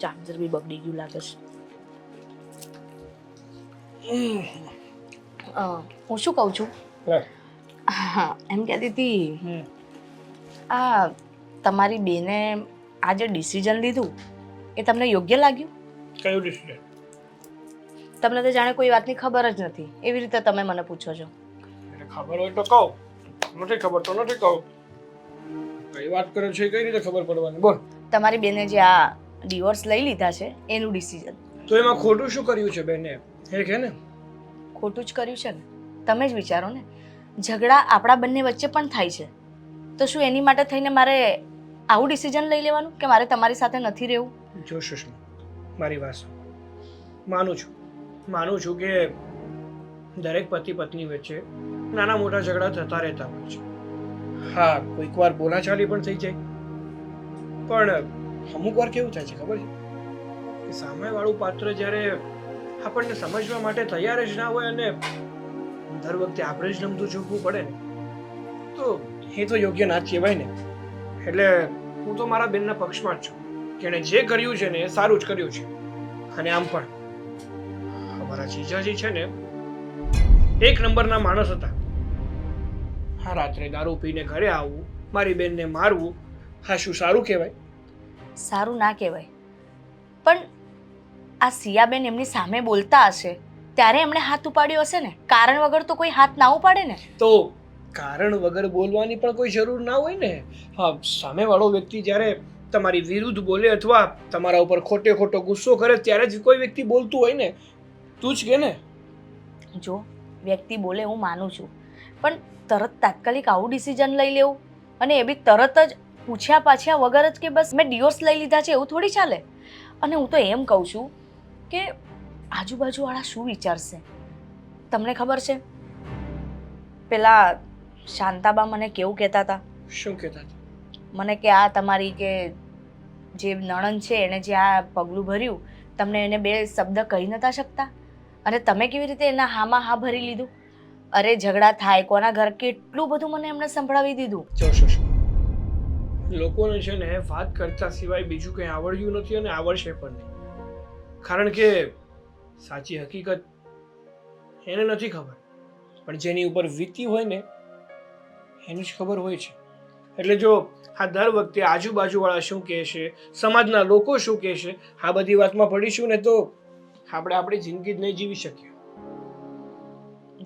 Charger બી બગડી ગયું લાગે છે. હું શું કહું છું, હા એમ કહેતી હતી, આ તમારી બેને આ જે ડિસિઝન લીધું એ તમને યોગ્ય લાગ્યું? કયું ડિસિઝન? તમને તો જાણે કોઈ વાતની ખબર જ નથી એવી રીતે તમે મને પૂછો છો. એને ખબર હોય તો કહો, નથી ખબર તો નથી કહો. કઈ વાત કરે છે કઈ રીતે ખબર પડવાની? બોલ. તમારી બેને જે આ ડિવોર્સ લઈ લીધા છે એનું ડિસિઝન. તો એમાં ખોટું શું કર્યું છે બેને? એ કે ને. ખોટું જ કર્યું છે ને. તમે જ વિચારો ને, ઝઘડા આપણા બંને વચ્ચે પણ થાય છે, તો શું એની માટે થઈને મારે આવું ડિસિઝન લઈ લેવાનું કે મારે તમારી સાથે નથી રહેવું? જો સુષ્મા, મારી વાત સાંભળ. માનું છું કે દરેક પતિ પત્ની વચ્ચે નાના મોટા ઝઘડા થતા રહેતા હોય છે. હા, કોઈક વાર બોલાચાલી પણ થઈ જાય, પણ અમુક વાર કેવું થાય છે ખબર છે કે સામેવાળું પાત્ર જ્યારે આપણને સમજવા માટે તૈયાર જ ના હોય અને દર વખતે આપણે જ નમતું ચૂકવું પડે ને, તો એ તો યોગ્ય ના જ કહેવાય ને. એટલે હું તો મારા બેનના પક્ષમાં જ છું કે એણે જે કર્યું છે ને એ સારું જ કર્યું છે. અને આમ પણ અમારા જીજાજી છે ને એક નંબરના માણસ હતા. હા, રાત્રે દારૂ પીને ઘરે આવવું, મારી બેનને મારવું, હા શું સારું કહેવાય? સારું ના કહેવાય, પણ આ સિયાબેન એમની સામે બોલતા હશે ત્યારે એમણે હાથ ઉપાડ્યો હશે ને. કારણ વગર તો કોઈ હાથ ના ઉપાડે ને. તો કારણ વગર બોલવાની પણ કોઈ જરૂર ના હોય ને. હા, સામેવાળો વ્યક્તિ જ્યારે તમારી વિરુદ્ધ બોલે અથવા તમારા ઉપર ખોટે ખોટો ગુસ્સો કરે ત્યારે જ કોઈ વ્યક્તિ બોલતું હોય ને. તું જ કે ને. જો વ્યક્તિ બોલે હું માનું છું, પણ તરત તાત્કાલિક આવું ડિસિઝન લઈ લેવું અને એ બી તરત જ પૂછ્યા પાછ્યા વગર જ કે બસ મેં ડિવોર્સ લઈ લીધા છે એવું થોડી ચાલે. અને હું તો એમ કહું છું કે આજુબાજુવાળા શું વિચારશે? તમને ખબર છે, પેલા શાંતાબા મને કેવું કહેતા હતા? શું કહેતા હતા? મને કે આ તમારી કે જે નણંદ છે એણે જે આ પગલું ભર્યું, તમને એને બે શબ્દ કહી નતા શકતા અને તમે કેવી રીતે એના હામાં હા ભરી લીધું? અરે ઝઘડા થાય કોના ઘર, કેટલું બધું મને એમણે સંભળાવી દીધું. લોકોને છે ને વાત કરતા સિવાય બીજું કંઈ આવડ્યું નથી અને આવડશે પણ નહીં. કારણ કે સાચી હકીકત એને નથી ખબર, પણ જેની ઉપર વીતી હોય ને એની જ ખબર હોય છે. એટલે જો આ દર વખતે આજુબાજુવાળા શું કહેશે, સમાજના લોકો શું કહેશે, આ બધી વાતમાં પડીશું ને તો આપણે આપણી જિંદગી જ નહીં જીવી શકીએ.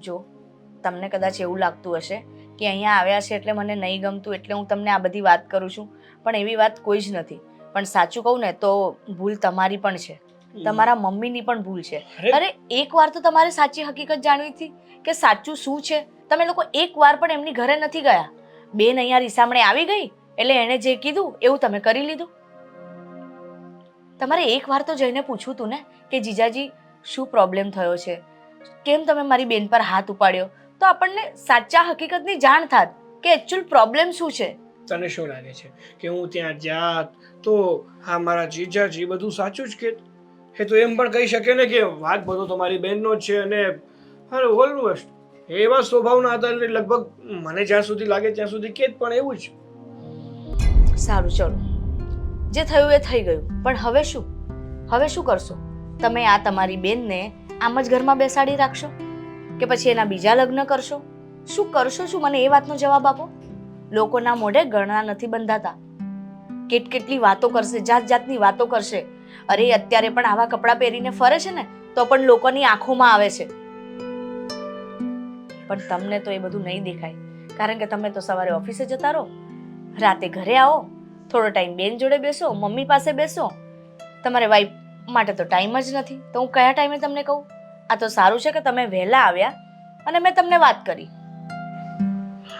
જો તમને કદાચ એવું લાગતું હશે કે અહીંયા આવ્યા છે એટલે મને નહીં ગમતું એટલે હું તમને આ બધી વાત કરું છું, પણ એવી વાત કોઈ જ નથી. પણ સાચું કહું ને તો ભૂલ તમારી પણ છે, તમારા મમ્મીની પણ ભૂલ છે. અરે એક વાર તો તમારે સાચી હકીકત જાણવી હતી કે સાચું શું છે. તમે લોકો એક વાર પણ એમની ઘરે નથી ગયા. બેન અહીંયા રીસામણે આવી ગઈ એટલે એણે જે કીધું એવું તમે કરી લીધું. તમારે એક વાર તો જઈને પૂછવું હતું ને કે જીજાજી શું પ્રોબ્લેમ થયો છે, કેમ તમે મારી બેન પર હાથ ઉપાડ્યો, તો આપણને સાચા હકીકતની જાણ થાત કે એકચ્યુઅલ પ્રોબ્લેમ શું છે. તને શું લાગે છે કે હું ત્યાં જાત તો હા મારા જીજાજી બધું સાચું જ કે? એ તો એમ પણ કહી શકે ને કે વાત બધો તમારી બહેનનો જ છે અને અરે ઓલમોસ્ટ એવા સ્વભાવના હતા એટલે લગભગ મને જ્યાં સુધી લાગે ત્યાં સુધી કે પણ એવું જ. સારું ચલો, જે થયું એ થઈ ગયું, પણ હવે શું? હવે શું કરશો તમે? આ તમારી બેનને આમ જ ઘરમાં બેસાડી રાખશો કે પછી એના બીજા લગ્ન કરશો? શું કરશો શું? મને એ વાતનો જવાબ આપો. લોકોના મોઢે ગળણા નથી બંધાતા. કેટલી વાતો કરશે, જાત જાતની વાતો કરશે. અરે અત્યારે પણ આવા કપડાં પહેરીને ફરે છે ને તો પણ લોકોની આંખોમાં આવે છે. પણ તમને તો એ બધું નહીં દેખાય, કારણ કે તમે તો સવારે ઓફિસે જતા રહો, રાતે ઘરે આવો, થોડો ટાઈમ બેન જોડે બેસો, મમ્મી પાસે બેસો. તમારે વાઈફ માટે તો ટાઈમ જ નથી. તો હું કયા ટાઈમે તમને કહું? આ તો સારું છે કે તમે વહેલા આવ્યા અને મેં તમને વાત કરી.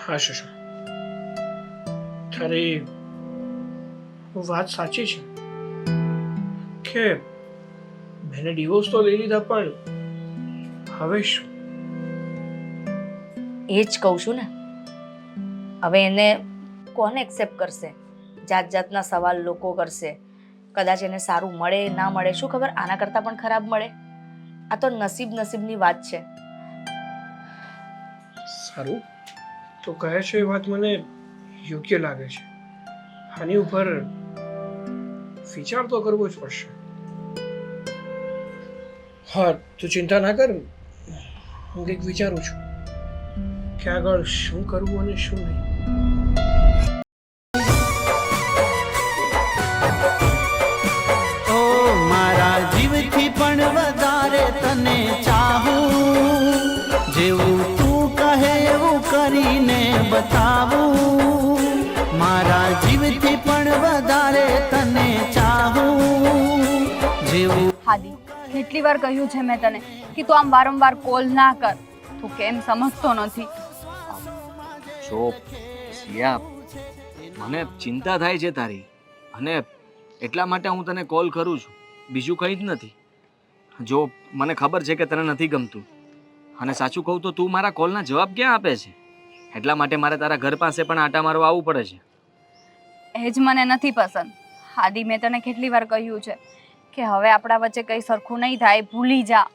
હા શુષ્મા, તારી વાત સાચી છે કે મેને ડિવોર્સ તો લઈ લીધા, પણ હવે શું? એ જ કહું છું ને. હવે એને કોણ એક્સેપ્ટ કરશે? જાત જાતના સવાલ લોકો કરશે. કદાચ એને સારું મળે ના મળે, શું ખબર આના કરતાં પણ ખરાબ મળે. આ તો નસીબની વાત છે. સારું, તો કહે છે એ વાત મને યોગ્ય લાગે છે. આની ઉપર વિચાર તો કરવો જ પડશે. હા, તું ચિંતા ના કર. હું કંઈક વિચારું છું કે આગળ શું કરવું અને શું નહીં. ઓ મારા જીવથી પણ વધારે તને ચાહું, જેવું તું કહે એવું કરીને બતાવું. મારા જીવથી પણ વધારે તને ચાહું, જેવું. હાદી, કેટલી વાર કહ્યું છે મેં તને કે તું આમ વારંવાર કોલ ના કર. તું કેમ સમજતો નથી? જો સિયા, મને ચિંતા થાય છે તારી, અને એટલા માટે હું તને કોલ કરું છું, બીજું કંઈ જ નથી. જો મને ખબર છે કે તને નથી ગમતું, અને સાચું કહું તો તું મારા કોલના જવાબ ક્યાં આપે છે, એટલા માટે મારે તારા ઘર પાસે પણ આટા મારવા આવવું પડે છે. એ જ મને નથી પસંદ. હાદી, મેં તને કેટલી વાર કહ્યું છે કે હવે આપણા વચ્ચે કંઈ સરખું નહીં થાય, ભૂલી જા.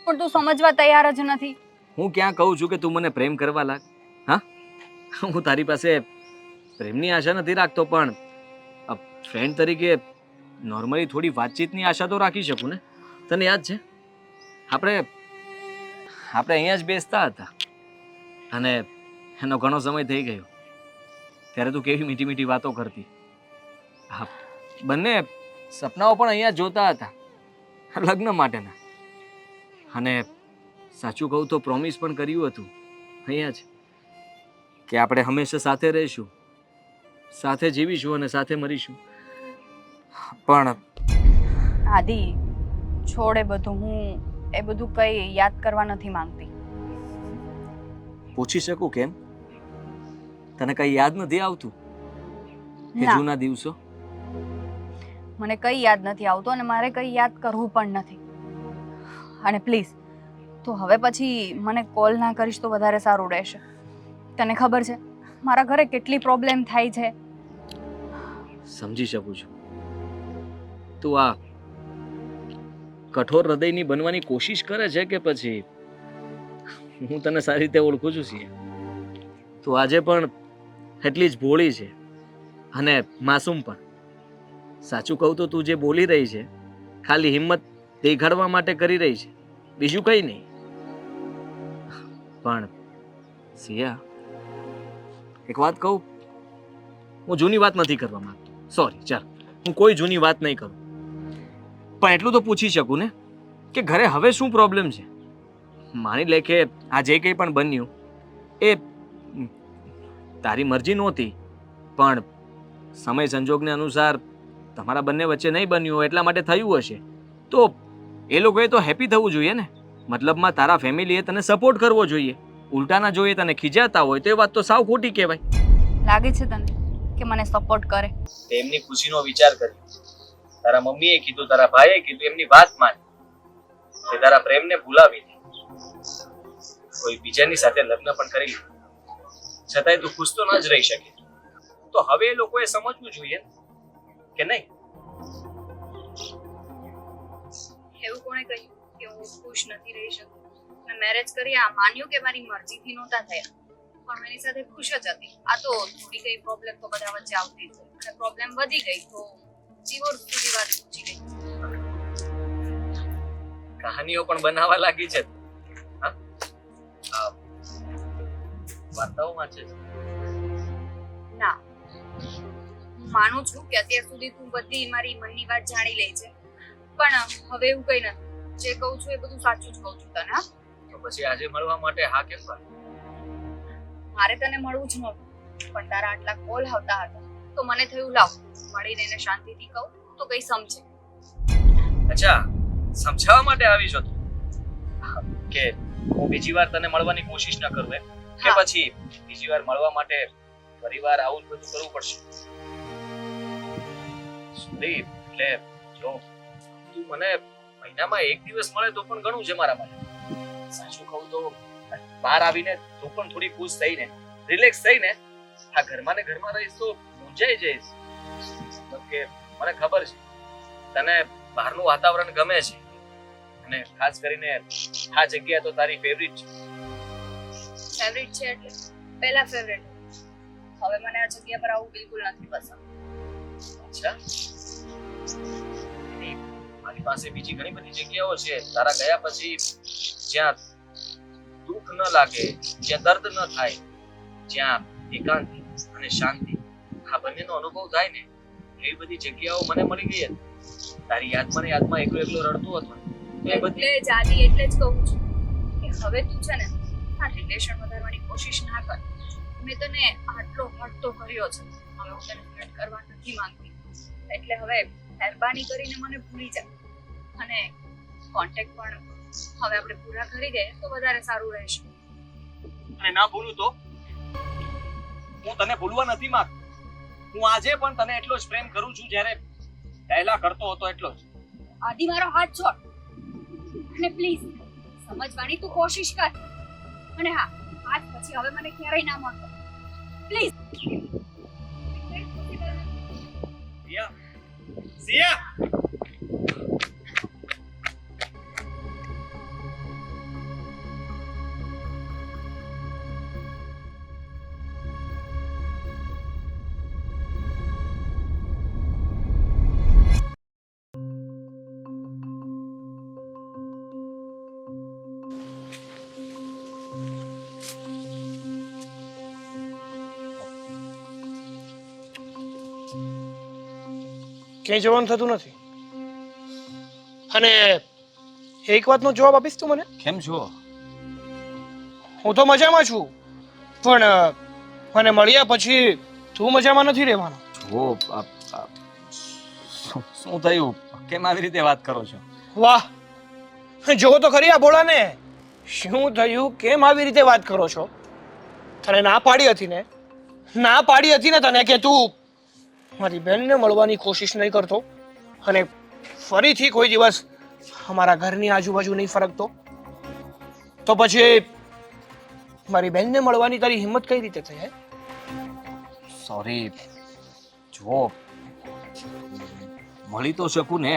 પણ તું સમજવા તૈયાર જ નથી. હું ક્યાં કહું છું કે તું મને પ્રેમ કરવા લાગ? હા, હું તારી પાસે પ્રેમની આશા નથી રાખતો, પણ ફ્રેન્ડ તરીકે નોર્મલી થોડી વાતચીતની આશા તો રાખી શકું ને. તને યાદ છે આપણે અહીંયા જ બેસતા હતા, અને એનો ઘણો સમય થઈ ગયો. ત્યારે તું કેવી મીઠી મીઠી વાતો કરતી. હા, બંને સપનાઓ પણ અહીંયા જ જોતા હતા, લગ્ન માટેના. અને સાચું કહું તો પ્રોમિસ પણ કર્યું હતું અહીંયા જ કે આપણે હંમેશા સાથે રહીશું, સાથે જીવીશું અને સાથે મરીશું. પણ હાદી, છોડ એ બધું. હું એ બધું કંઈ યાદ કરવા નથી માંગતી. પૂછી શકું કેમ? તને કઈ યાદ નથી આવતું કે ના. જૂના દિવસો? મને કંઈ યાદ નથી આવતું, અને મારે કંઈ યાદ કરવું પણ નથી. અને પ્લીઝ, તું હવે પછી મને કોલ ના કરીશ તો વધારે સારું રહેશે. તને ખબર છે મારા ઘરે કેટલી પ્રોબ્લેમ થાય છે. સમજી શકું છું. તું આ કઠોર હૃદયની બનવાની કોશિશ કરે છે કે પછી હું તને સારી રીતે ઓળખું છું સિયા. તું આજે પણ એટલી જ ભોળી છે અને માસૂમ પણ. સાચું કહું તો તું જે બોલી રહી છે ખાલી હિંમત દેખાડવા માટે કરી રહી છે, બીજું કંઈ નહીં. પણ સિયા, એક વાત કહું, હું જૂની વાત નથી કરવા માંગતો. સોરી, ચાલ, હું કોઈ જૂની વાત નહીં કરું, પણ એટલું તો પૂછી શકું ને કે ઘરે હવે શું પ્રોબ્લેમ છે? માની લે કે આ જે કંઈ પણ બન્યું એ તારી મરજી નહોતી, પણ સમય સંજોગને અનુસાર તમારા બંને વચ્ચે નહીં બન્યું એટલા માટે થયું હશે. તો એ લોકોએ તો હેપી થવું જોઈએ ને. મતલબમાં તારા ફેમિલીએ તને સપોર્ટ કરવો જોઈએ, ઉલટાના જોઈએ તને ખીજાતા હોય તો એ વાત તો સાવ ખોટી કહેવાય. લાગે છે તને કે મને સપોર્ટ કરે? તેમની ખુશીનો વિચાર કરી, તારા મમ્મીએ કીધું, તારા ભાઈએ કીધું, એમની વાત માની, તે તારા પ્રેમને ભૂલાવી દે, કોઈ બીજાની સાથે લગ્ન પણ કરી લીધું, છતાંય તું ખુશ તો ન જ રહી શકે. તો હવે એ લોકોએ સમજવું જોઈએ કે નહીં? એવું કોણે કહ્યું કે હું ખુશ નથી રહી શકતી? મેં મેરેજ કરી, આ માન્યું કે મારી મરજીથી નહોતા થયા, પણ એની સાથે ખુશ જ હતી. આ તો થોડી કઈ પ્રોબ્લેમ તો બધા વચ્ચે આવતી જ હોય, અને પ્રોબ્લેમ વધી ગઈ તો જીવો સુધી વાત પહોંચી ગઈ. કહાનીઓ પણ બનાવવા લાગી છે. હા, આ વાર્તાઓમાં છે. ના, હું માનું છું કે અત્યાર સુધી તું બધી મારી મનની વાત જાણી લે છે, પણ હવે એવું કઈ નથી. જે કહું છું એ બધું સાચું જ કહું છું તને. હા, તો પછી આજે મળવા માટે હા કેમ પાડી? મારે તને મળવું જ નહોતું, પણ તારા આટલા કોલ આવતા હતા તો મને થયું લાવ મળીને એને શાંતિથી કહું તો કઈ સમજે. અચ્છા, સમજાવવા માટે આવી છો તું કે હું બીજી વાર તને મળવાની કોશિશ ન કરું એમ? કે હા. પછી બીજી વાર મળવા માટે ફરીવાર આવું જ બધું કરવું પડશે? સુધીર, એટલે જો તું મને મહિનામાં એક દિવસ મળે તો પણ ઘણું છે મારા માટે. સાચું કહું તો બહાર આવીને તું પણ થોડી ખુશ થઈને, રિલેક્સ થઈને આ ઘરમાં ને ઘરમાં રહીશ તો મૂંઝાઈ જઈશ. મતલબ કે મને ખબર છે તને બહારનું વાતાવરણ ગમે છે, અને ખાસ કરીને આ જગ્યા તો તારી ફેવરિટ છે. ફેવરિટ છે એટલે પહેલા ફેવરિટ. હવે મને આ જગ્યા પર આવું બિલકુલ નથી પસંદ. અચ્છા, એની મારી પાસે બીજી ઘણી બધી જગ્યાઓ છે તારા ગયા પછી જ્યાં દુઃખ ન લાગે, જ્યાં દર્દ ન થાય, જ્યાં એકાંતિ અને શાંતિ આ બંનેનો અનુભવ થાય ને એવી બધી જગ્યાઓ મને મળી ગઈ હતી. તારી યાદમાં એકલો એકલો રડતો હતો તો એ બધી એટલે જ આદિ એટલે જ કહું છું કે હવે તું છે ને આ રિલેશન વધારવાની કોશિશ ના કર. મેં તને આટલો હર્ટ તો કર્યો છે, હવે હું તને હર્ટ કરવા નથી માંગતી. એટલે હવે મહેરબાની કરીને મને ભૂલી જા અને કોન્ટેક્ટ પણ હવે આપણે પૂરા કરી દઈએ તો વધારે સારું રહેશે. અને ના ભૂલું તો હું તને ભૂલવા નથી માંગતો. હું આજે પણ તને એટલો જ પ્રેમ કરું છું જ્યારે પહેલા કરતો હતો એટલો જ. આદિ મારો હાથ છોડ અને પ્લીઝ સમજવાની તું કોશિશ કર. અને હા, આજ પછી હવે મને ક્યારેય ના મળતો પ્લીઝ. સિયા ક્યાંય જવાનું થતું નથી. અને એક વાતનો જવાબ આપીશ તું મને? કેમ છો? હું તો મજામાં છું, પણ મને મળ્યા પછી તું મજામાં નથી રહેવાનો. જો શું થયું? કેમ આવી રીતે વાત કરો છો? વાહ, જો તો ખરી આ ભોળાને. શું થયું? કેમ આવી રીતે વાત કરો છો? તને ના પાડી હતી ને, ના પાડી હતી ને તને કે તું મારી બહેનને મળવાની કોશિશ નહીં કરતો અને ફરીથી કોઈ દિવસ અમારા ઘરની આજુબાજુ નહીં ફરકતો, તો પછી મારી બહેનને મળવાની તારી હિંમત કઈ રીતે થઈ? હે સોરી. જો મળી તો શકું ને,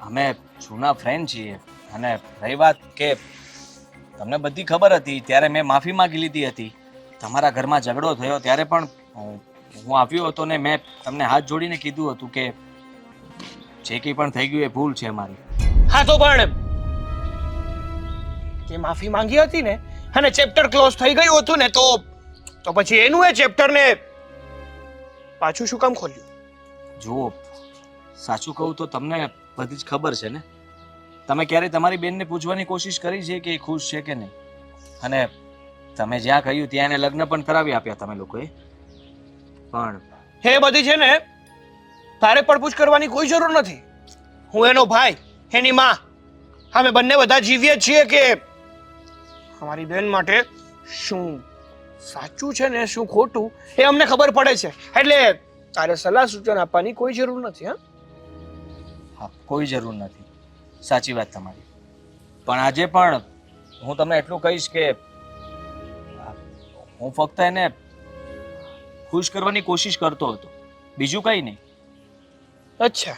અમે જૂના ફ્રેન્ડ છીએ. અને રહી વાત કે તમને બધી ખબર હતી ત્યારે મેં માફી માંગી લીધી હતી. તમારા ઘરમાં ઝઘડો થયો ત્યારે પણ હું આવ્યો હતો ને મેં તમને હાથ જોડીને કીધું હતું કે જે કંઈ પણ થઈ ગયું એ ભૂલ છે મારી. હા, તો પણ તે માફી માંગી હતી ને અને ચેપ્ટર ક્લોઝ થઈ ગયું હતું ને, તો પછી એનું એ ચેપ્ટર ને પાછું શું કામ ખોલ્યું? જુઓ, સાચું કહું તો તમને બધી જ ખબર છે ને. તમે ક્યારેય તમારી બેનને પૂછવાની કોશિશ કરી છે કે એ ખુશ છે કે નહીં? અને તમે જ્યાં કહ્યું ત્યાં એને લગ્ન પણ કરાવી આપ્યા તમે લોકોએ. પણ એ બધી છે ને તારે પડપૂછ કરવાની કોઈ જરૂર નથી. હું એનો ભાઈ, એની માં, અમે બંને બધા જીવીએ છીએ કે અમારી બેન માટે શું સાચું છે ને શું ખોટું એ અમને ખબર પડે છે. એટલે તારે સલાહ સૂચન આપવાની કોઈ જરૂર નથી. હા, કોઈ જરૂર નથી. સાચી વાત તમારી. પણ આજે પણ હું તમને એટલું કહીશ કે હું ફક્ત એને ખુશ કરવાની કોશિશ કરતો હતો, બીજું કંઈ નહીં. અચ્છા,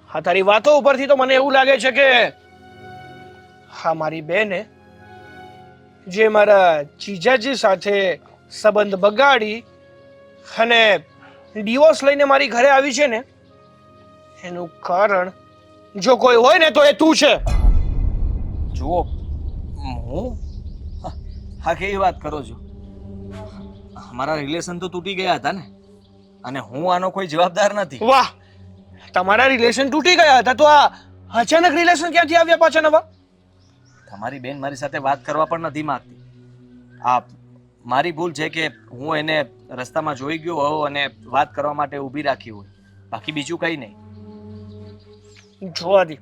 હા, તારી વાતો ઉપરથી તો મને એવું લાગે છે કે હા, મારી બેને જે મારા જીજાજી સાથે સંબંધ બગાડી અને ડિવોર્સ લઈને મારી ઘરે આવી છે ને, એનું કારણ જો કોઈ હોય ને તો એ તું છે. જુઓ, હું હા કેવી વાત કરો છો? અમારા રિલેશન તો તૂટી ગયા હતા ને, અને હું આનો કોઈ જવાબદાર નથી. વાહ, તમારા રિલેશન તૂટી ગયા હતા તો આ અચાનક રિલેશન ક્યાંથી આવ્યા પાછા નવા? તમારી બેન મારી સાથે વાત કરવા પણ નથી માંગતી. આ મારી ભૂલ છે કે હું એને રસ્તામાં જોઈ ગયો હોઉં અને વાત કરવા માટે ઊભી રાખી હોય, બાકી બીજું કંઈ નહીં. જોવા દે,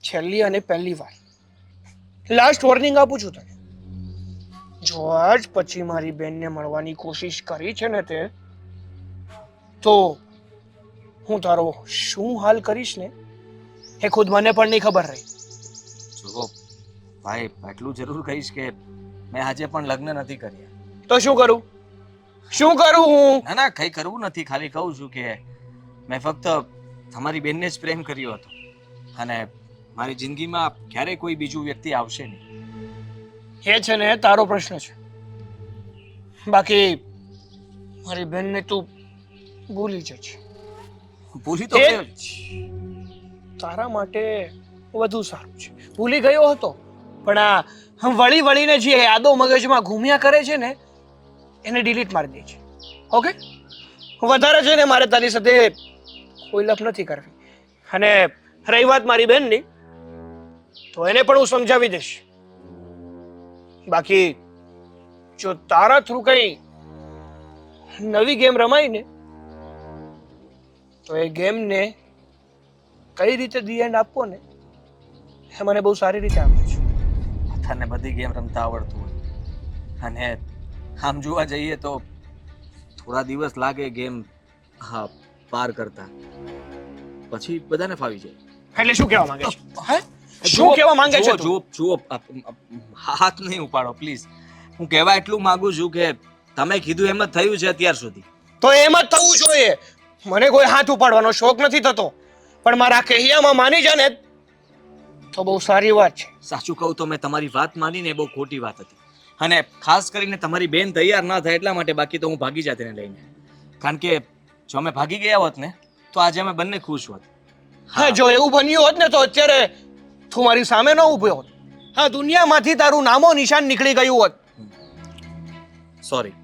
છેલ્લી અને પહેલી વાર લાસ્ટ વોર્નિંગ આપું છું તને. જો આજ પછી મારી બેનને મળવાની કોશિશ કરી છે ને તે, તો હું તારો શું હાલ કરીશ ને એ ખુદ મને પણ નહીં ખબર રહી. જુઓ ભાઈ, એટલું જરૂર કહીશ કે મેં આજે પણ લગ્ન નથી કર્યા. તો શું કરું? શું કરું હું? ના ના, કંઈ કરવું નથી. ખાલી કહું છું કે મેં ફક્ત તમારી બેનને જ પ્રેમ કર્યો હતો અને મારી જિંદગીમાં ક્યારેય કોઈ બીજું વ્યક્તિ આવશે નહીં. એ છે ને તારો પ્રશ્ન છે, બાકી મારી બેનને તું ભૂલી જજે. ભૂલી તો એ ગયો. તારા માટે વધુ સારું છે. ભૂલી ગયો હતો પણ આ વળી વળીને જે યાદો મગજમાં ઘૂમ્યા કરે છે ને એને ડિલીટ મારી દે છે. ઓકે, વધારે છે ને મારે તારી સાથે કોઈ લફ નથી કરવી. અને રહી વાત મારી બેનની, તો એને પણ હું સમજાવી દઈશ. બાકી જો તારા થ્રુ કઈ નવી ગેમ રમાય ને તો એ ગેમને કઈ રીતે ધી એન્ડ આપવો ને એ મને બહુ સારી રીતે આવડે છે. તને બધી ગેમ રમતા આવડતું હોય અને આમ જોવા જઈએ તો થોડા દિવસ લાગે ગેમ હા પાર કરતા, પછી બધાને ફાવી જાય. એટલે શું કહેવા માંગે છે? હે? શું કહેવા માંગે છે તું? જુઓ હાથ નહીં ઉપાડો પ્લીઝ. હું કહેવા એટલું માંગુ છું કે તમે કીધું એમ જ થયું છે અત્યાર સુધી. તો એમ જ થવું જોઈએ. મને કોઈ હાથ ઉપાડવાનો શોખ નથી થતો, પણ મારા કહેયામાં માની જા ને તો બહુ સારી વાત છે. સાચું કહું તો મેં તમારી વાત માનીને એ બહુ ખોટી વાત હતી, અને ખાસ કરીને તમારી બેન તૈયાર ના થાય એટલા માટે. બાકી તો હું ભાગી જાત એને લઈને, કારણ કે જો અમે ભાગી ગયા હોત ને તો આજે અમે બંને ખુશ હોત. હા, જો એવું બન્યું હોત ને તો અત્યારે તું મારી સામે ન ઊભો હોત. હા, દુનિયામાંથી તારું નામો નિશાન નીકળી ગયું હોત. સોરી,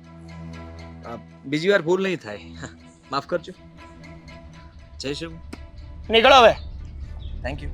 બીજી વાર ભૂલ નહીં થાય, માફ કરજો. જય શ્રી નીકળ હવે. Thank you.